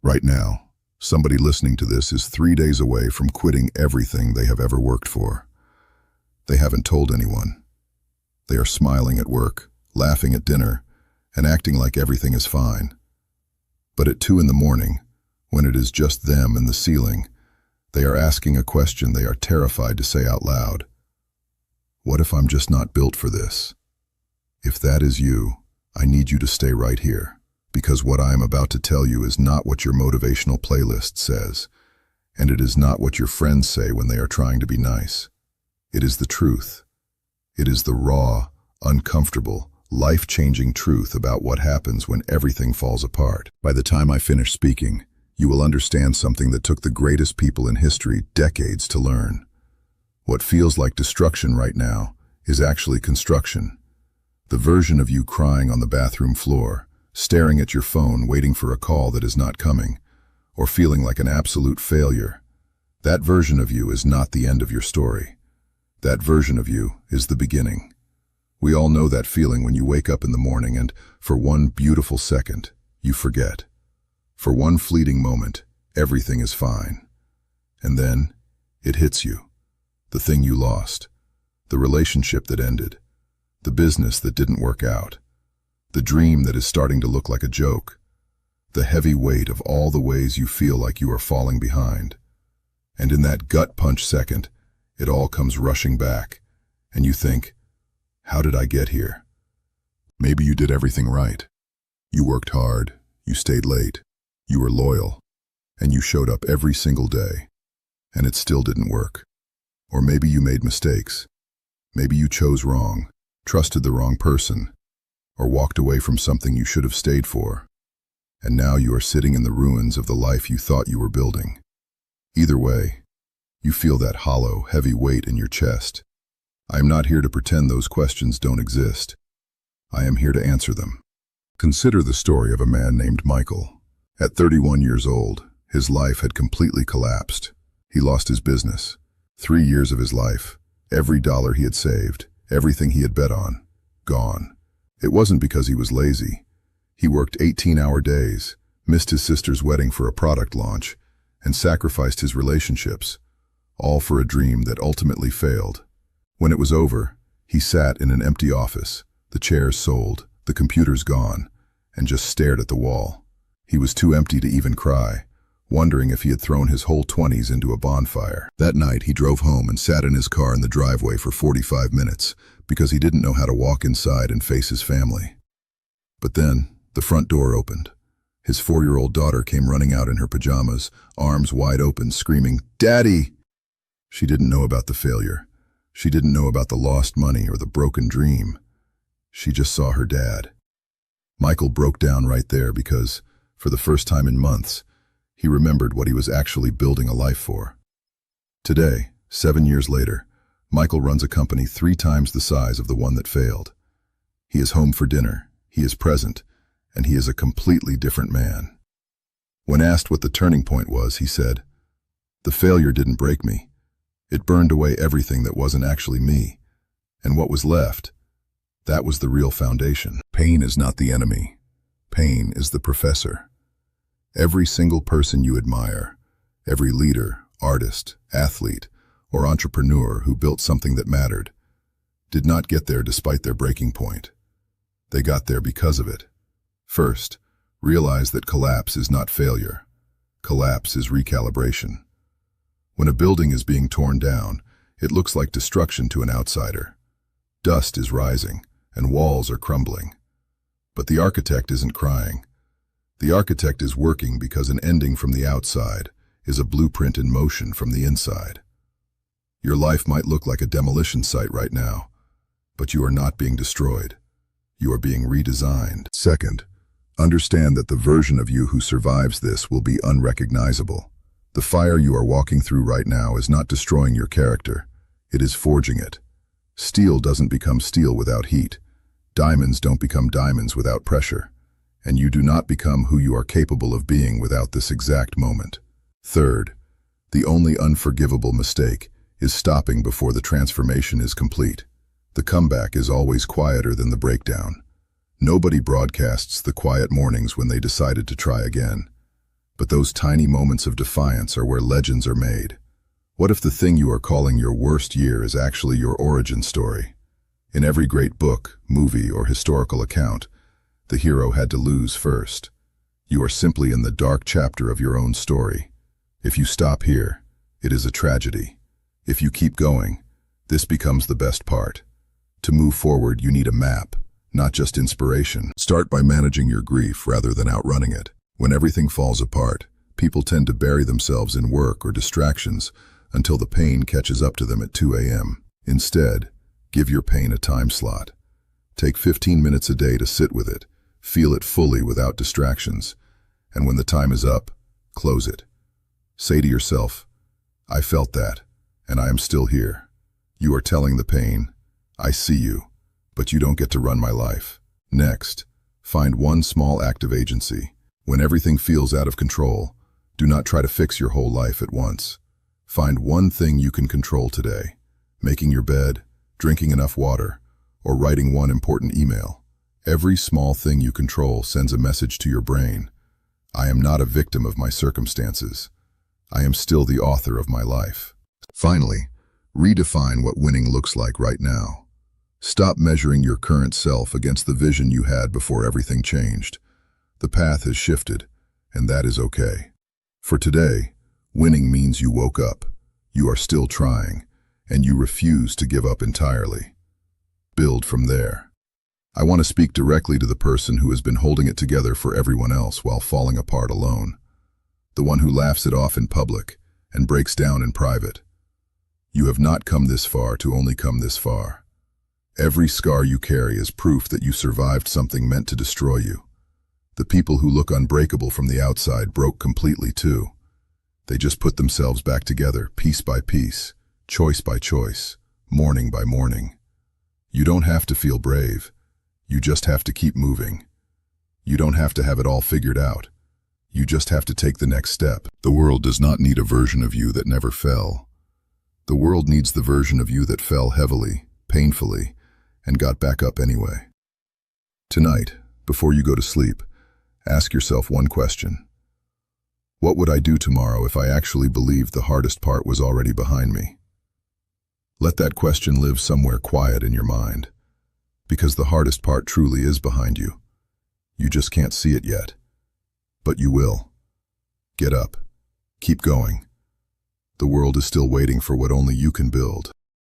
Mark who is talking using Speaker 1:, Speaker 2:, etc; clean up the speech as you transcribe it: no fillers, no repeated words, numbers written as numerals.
Speaker 1: Right now, somebody listening to this is 3 days away from quitting everything they have ever worked for. They haven't told anyone. They are smiling at work, laughing at dinner, and acting like everything is fine. But at 2 in the morning, when it is just them and the ceiling, they are asking a question they are terrified to say out loud. What if I'm just not built for this? If that is you, I need you to stay right here, because what I am about to tell you is not what your motivational playlist says, and it is not what your friends say when they are trying to be nice. It is the truth. It is the raw, uncomfortable, life-changing truth about what happens when everything falls apart. By the time I finish speaking, you will understand something that took the greatest people in history decades to learn. What feels like destruction right now is actually construction. The version of you crying on the bathroom floor, staring at your phone waiting for a call that is not coming, or feeling like an absolute failure, that version of you is not the end of your story. That version of you is the beginning. We all know that feeling when you wake up in the morning and, for one beautiful second, you forget. For one fleeting moment, everything is fine. And then, it hits you. The thing you lost. The relationship that ended. The business that didn't work out. The dream that is starting to look like a joke. The heavy weight of all the ways you feel like you are falling behind. And in that gut punch second, it all comes rushing back, and you think, how did I get here? Maybe you did everything right. You worked hard, you stayed late, you were loyal, and you showed up every single day, and it still didn't work. Or maybe you made mistakes. Maybe you chose wrong, trusted the wrong person, or walked away from something you should have stayed for. And now you are sitting in the ruins of the life you thought you were building. Either way, you feel that hollow, heavy weight in your chest. I am not here to pretend those questions don't exist. I am here to answer them. Consider the story of a man named Michael. At 31 years old, his life had completely collapsed. He lost his business. 3 years of his life, every dollar he had saved, everything he had bet on, gone. It wasn't because he was lazy. He worked 18-hour days, missed his sister's wedding for a product launch, and sacrificed his relationships, all for a dream that ultimately failed. When it was over, he sat in an empty office, the chairs sold, the computers gone, and just stared at the wall. He was too empty to even cry, wondering if he had thrown his whole 20s into a bonfire. That night, he drove home and sat in his car in the driveway for 45 minutes because he didn't know how to walk inside and face his family. But then, the front door opened. His 4-year-old daughter came running out in her pajamas, arms wide open, screaming, "Daddy!" She didn't know about the failure. She didn't know about the lost money or the broken dream. She just saw her dad. Michael broke down right there because, for the first time in months, he remembered what he was actually building a life for. Today, 7 years later, Michael runs a company 3 times the size of the one that failed. He is home for dinner, he is present, and he is a completely different man. When asked what the turning point was, he said, "The failure didn't break me. It burned away everything that wasn't actually me. And what was left, that was the real foundation." Pain is not the enemy. Pain is the professor. Every single person you admire, every leader, artist, athlete, or entrepreneur who built something that mattered, did not get there despite their breaking point. They got there because of it. First, realize that collapse is not failure. Collapse is recalibration. When a building is being torn down, it looks like destruction to an outsider. Dust is rising, and walls are crumbling. But the architect isn't crying. The architect is working because an ending from the outside is a blueprint in motion from the inside. Your life might look like a demolition site right now, but you are not being destroyed. You are being redesigned. Second, understand that the version of you who survives this will be unrecognizable. The fire you are walking through right now is not destroying your character. It is forging it. Steel doesn't become steel without heat. Diamonds don't become diamonds without pressure. And you do not become who you are capable of being without this exact moment. Third, the only unforgivable mistake is stopping before the transformation is complete. The comeback is always quieter than the breakdown. Nobody broadcasts the quiet mornings when they decided to try again. But those tiny moments of defiance are where legends are made. What if the thing you are calling your worst year is actually your origin story? In every great book, movie, or historical account, the hero had to lose first. You are simply in the dark chapter of your own story. If you stop here, it is a tragedy. If you keep going, this becomes the best part. To move forward, you need a map, not just inspiration. Start by managing your grief rather than outrunning it. When everything falls apart, people tend to bury themselves in work or distractions until the pain catches up to them at 2 a.m. Instead, give your pain a time slot. Take 15 minutes a day to sit with it, feel it fully without distractions, and when the time is up, close it. Say to yourself, I felt that, and I am still here. You are telling the pain, I see you, but you don't get to run my life. Next, find one small act of agency. When everything feels out of control, do not try to fix your whole life at once. Find one thing you can control today. Making your bed, drinking enough water, or writing one important email. Every small thing you control sends a message to your brain. I am not a victim of my circumstances. I am still the author of my life. Finally, redefine what winning looks like right now. Stop measuring your current self against the vision you had before everything changed. The path has shifted, and that is okay. For today, winning means you woke up, you are still trying, and you refuse to give up entirely. Build from there. I want to speak directly to the person who has been holding it together for everyone else while falling apart alone. The one who laughs it off in public and breaks down in private. You have not come this far to only come this far. Every scar you carry is proof that you survived something meant to destroy you. The people who look unbreakable from the outside broke completely too. They just put themselves back together, piece by piece, choice by choice, morning by morning. You don't have to feel brave. You just have to keep moving. You don't have to have it all figured out. You just have to take the next step. The world does not need a version of you that never fell. The world needs the version of you that fell heavily, painfully, and got back up anyway. Tonight, before you go to sleep, ask yourself one question. What would I do tomorrow if I actually believed the hardest part was already behind me? Let that question live somewhere quiet in your mind, because the hardest part truly is behind you. You just can't see it yet, but you will. Get up. Keep going. The world is still waiting for what only you can build.